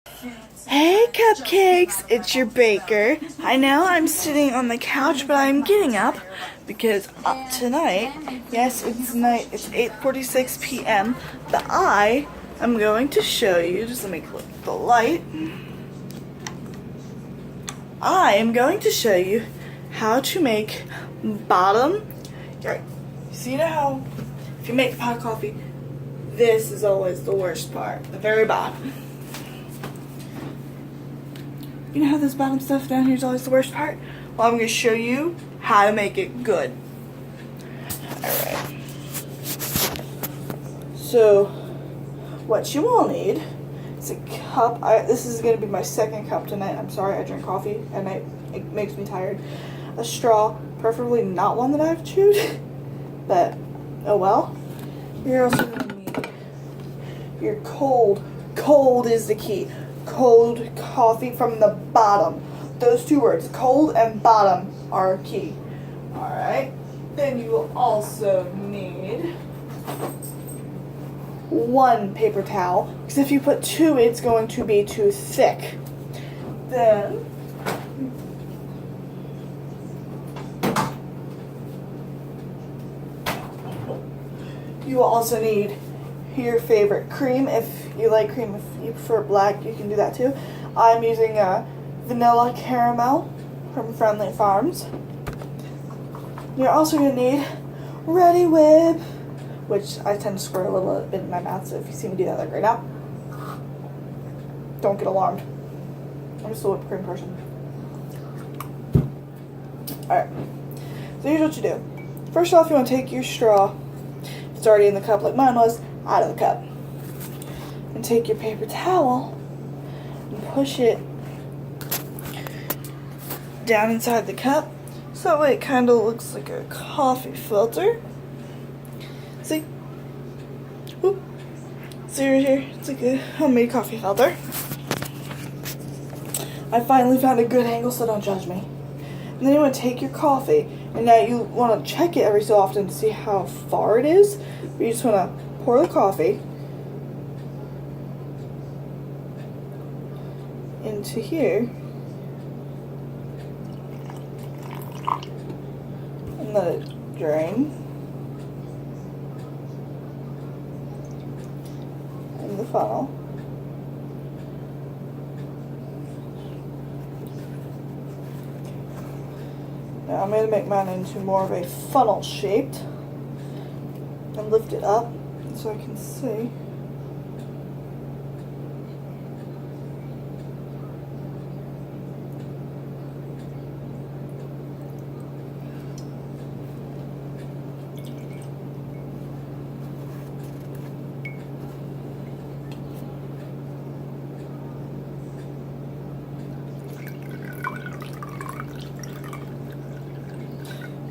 Hey cupcakes, it's your baker. I know I'm sitting on the couch, but I'm getting up because tonight, yes, it's night, it's 8:46 p.m., but I am going to show you, just let me click the light. I am going to show you how to make bottom. So you know how if you make pot coffee, this is always the worst part, the very bottom. You know how this bottom stuff down here is always the worst part? Well, I'm going to show you how to make it good. Alright. So, what you will need is a cup. This is going to be my second cup tonight. I'm sorry, I drink coffee at night. It makes me tired. A straw, preferably not one that I've chewed. But, oh well. You're also going to need your cold. Cold is the key. Cold coffee from the bottom. Those two words, cold and bottom, are key. Alright. Then you will also need one paper towel, because if you put two, it's going to be too thick. Then you will also need your favorite cream. If you like cream, if you prefer black, you can do that too. I'm using vanilla caramel from Friendly Farms. You're also going to need Ready Whip, which I tend to squirt a little bit in my mouth, so if you see me do that like right now, don't get alarmed. I'm just a whipped cream person. Alright, so here's what you do. First off, you want to take your straw, if it's already in the cup like mine was, out of the cup. And take your paper towel and push it down inside the cup so that way it kind of looks like a coffee filter. See? Oop. See right here? It's like a homemade coffee filter. I finally found a good angle, so don't judge me. And then you want to take your coffee, and now you want to check it every so often to see how far it is. But you just want to pour the coffee into here and let it drain in the funnel. Now I'm going to make mine into more of a funnel shaped and lift it up so I can see.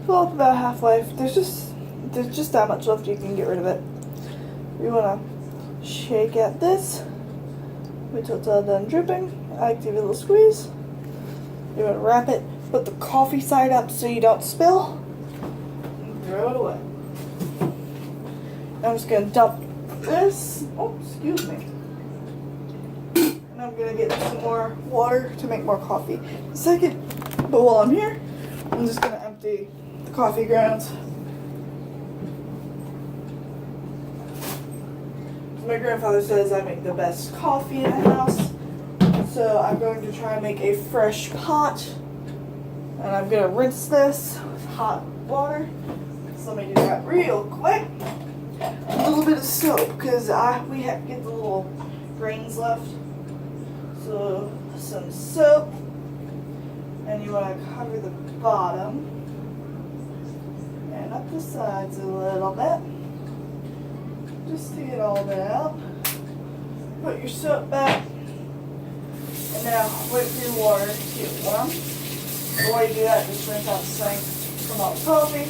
Fill up about halfway. There's just that much left, you can get rid of it. You want to shake at this. Wait till it's all done dripping. I give it a little squeeze. You want to wrap it, put the coffee side up so you don't spill, and throw it away. I'm just going to dump this. Oh, excuse me. And I'm going to get some more water to make more coffee. Second, but while I'm here, I'm just going to empty the coffee grounds. My grandfather says I make the best coffee in the house, so I'm going to try and make a fresh pot, and I'm going to rinse this with hot water. So let me do that real quick. A little bit of soap, because we have to get the little grains left. So some soap, and you want to cover the bottom and up the sides a little bit. Just to get all of it out. Put your soap back. And now wait for your water to get warm. Before you do that, just rinse out the sink from all the coffee.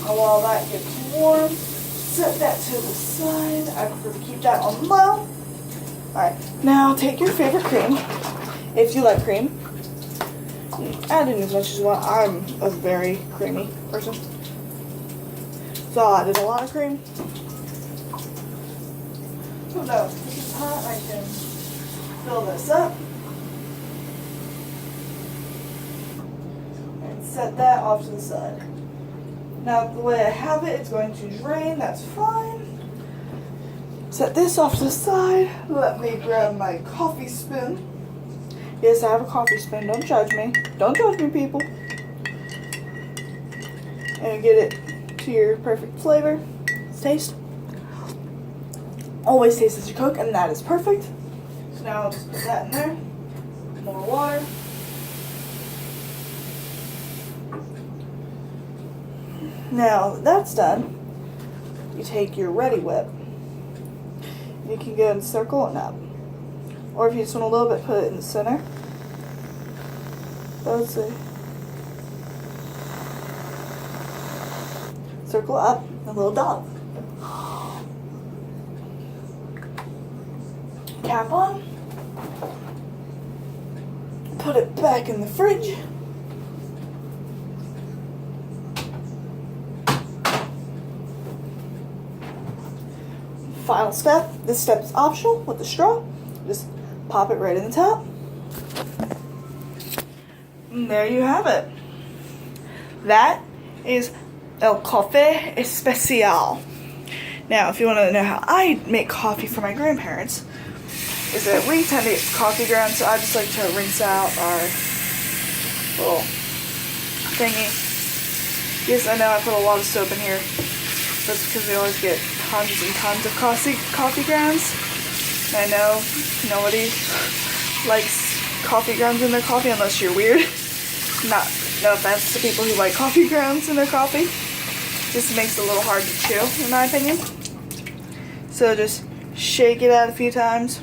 And while that gets warm, set that to the side. I prefer to keep that on low. Alright, now take your favorite cream. If you like cream, add in as much as you want. I'm a very creamy person, so I added a lot of cream. Oh no, this is hot. I can fill this up and set that off to the side. Now the way I have it, it's going to drain, that's fine. Set this off to the side. Let me grab my coffee spoon. Yes, I have a coffee spoon, don't judge me. Don't judge me, people. And get it to your perfect flavor. Taste. Always taste as you cook, and that is perfect. So now I'll just put that in there. More water. Now that that's done, you take your Ready Whip. You can go and circle it up. Or if you just want a little bit, put it in the center. Let's see. Circle up, a little dot. Cap on. Put it back in the fridge. Final step. This step is optional with the straw. Just pop it right in the top. And there you have it. That is El Café Especial. Now, if you want to know how I make coffee for my grandparents, is that we tend to get coffee grounds, so I just like to rinse out our little thingy. Yes, I know I put a lot of soap in here. That's because we always get tons and tons of coffee grounds. And I know nobody likes coffee grounds in their coffee unless you're weird. No offense to people who like coffee grounds in their coffee. Just makes it a little hard to chew, in my opinion. So just shake it out a few times,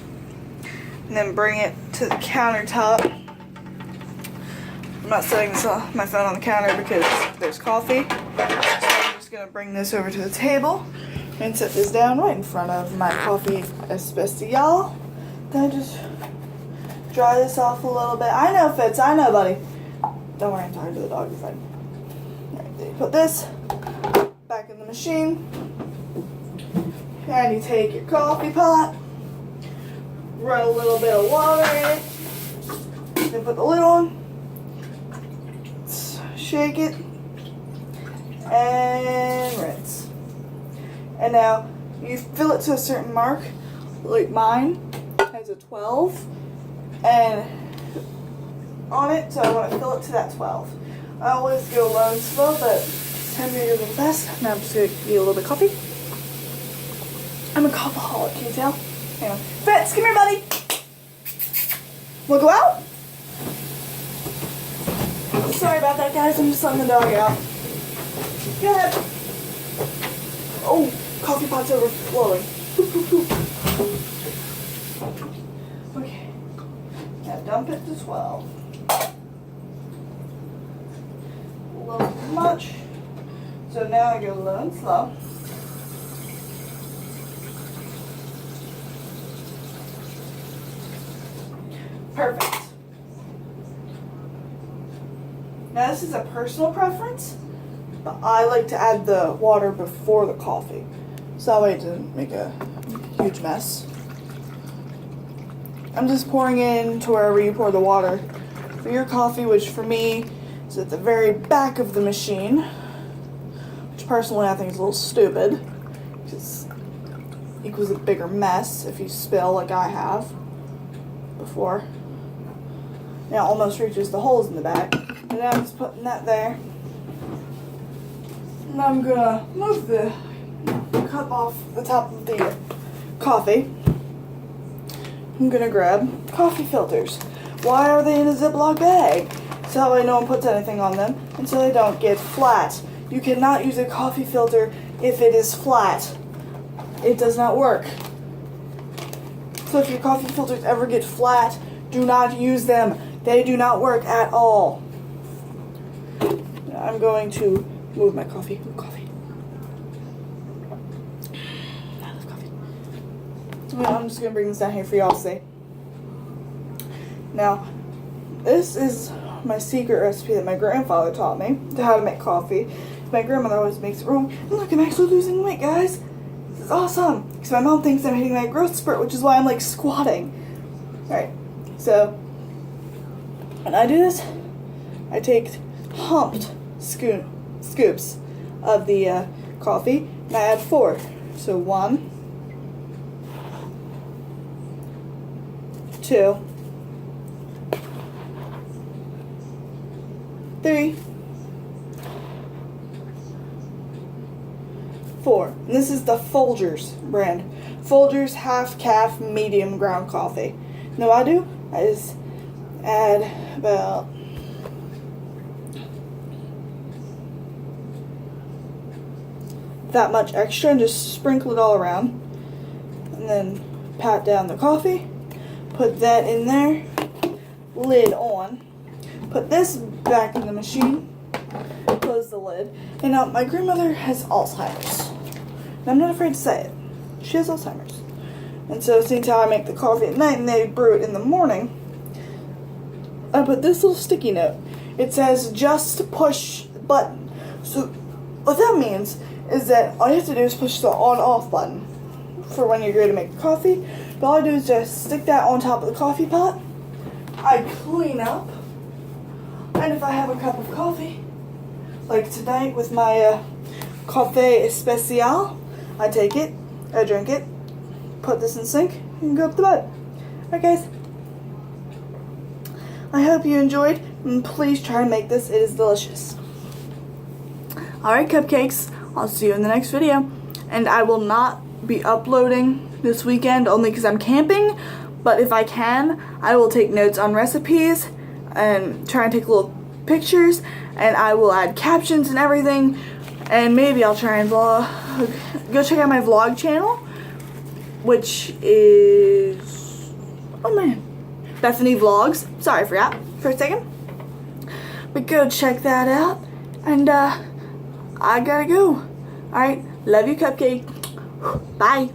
and then bring it to the countertop. I'm not setting my phone on the counter because there's coffee. So I'm just gonna bring this over to the table and set this down right in front of my coffee Especial. Then just dry this off a little bit. I know, Fitz, I know, buddy. Don't worry, I'm talking to the dog. You're fine. Alright, then you put this back in the machine. And you take your coffee pot, run a little bit of water in it, then put the lid on, shake it, and rinse. And now you fill it to a certain mark, like mine has a 12, and on it, so I want to fill it to that 12. I always go low and slow, but 10 meters is the best. Now I'm just going to get a little bit of coffee. I'm a coffeeholic, can you tell? Hang on. Fitz, come here, buddy. Wanna go out? Sorry about that, guys. I'm just letting the dog out. Go ahead. Oh, coffee pot's overflowing. Okay. Now dump it to 12. A little much. So now I go low and slow. Perfect. Now this is a personal preference, but I like to add the water before the coffee, so that way it doesn't make a huge mess. I'm just pouring in to wherever you pour the water for your coffee, which for me is at the very back of the machine, which personally I think is a little stupid, because it equals a bigger mess if you spill like I have before. Now it almost reaches the holes in the back. And now I'm just putting that there. And I'm gonna move the cup off the top of the coffee. I'm gonna grab coffee filters. Why are they in a Ziploc bag? So that way no one puts anything on them and so they don't get flat. You cannot use a coffee filter if it is flat. It does not work. So if your coffee filters ever get flat, do not use them. They do not work at all. I'm going to move my coffee. Coffee. I'm just going to bring this down here for y'all to see. Now, this is my secret recipe that my grandfather taught me to how to make coffee. My grandmother always makes it wrong. And look, I'm actually losing weight, guys. This is awesome. Because my mom thinks I'm hitting my growth spurt, which is why I'm like squatting. Alright, so when I do this, I take humped scoops of the coffee, and I add 4. So 1, 2, 3, 4. And this is the Folgers brand. Folgers half calf medium ground coffee. Now what I do, I just add about that much extra and just sprinkle it all around. And then pat down the coffee, put that in there, lid on, put this back in the machine, close the lid. And now my grandmother has Alzheimer's. And I'm not afraid to say it. She has Alzheimer's. And so seeing how I make the coffee at night and they brew it in the morning, I put this little sticky note. It says just push button. So what that means is that all you have to do is push the on-off button for when you're ready to make the coffee. But all I do is just stick that on top of the coffee pot. I clean up. And if I have a cup of coffee, like tonight with my Café Especial, I take it, I drink it, put this in the sink, and go up to bed. Alright guys, I hope you enjoyed, and please try to make this. It is delicious. Alright cupcakes, I'll see you in the next video. And I will not be uploading this weekend only because I'm camping, but if I can, I will take notes on recipes and try and take little pictures, and I will add captions and everything, and maybe I'll try and vlog. Go check out my vlog channel, which is, oh man, Bethany Vlogs. Sorry, I forgot for a second. But go check that out, and I gotta go. Alright, love you cupcake. Bye.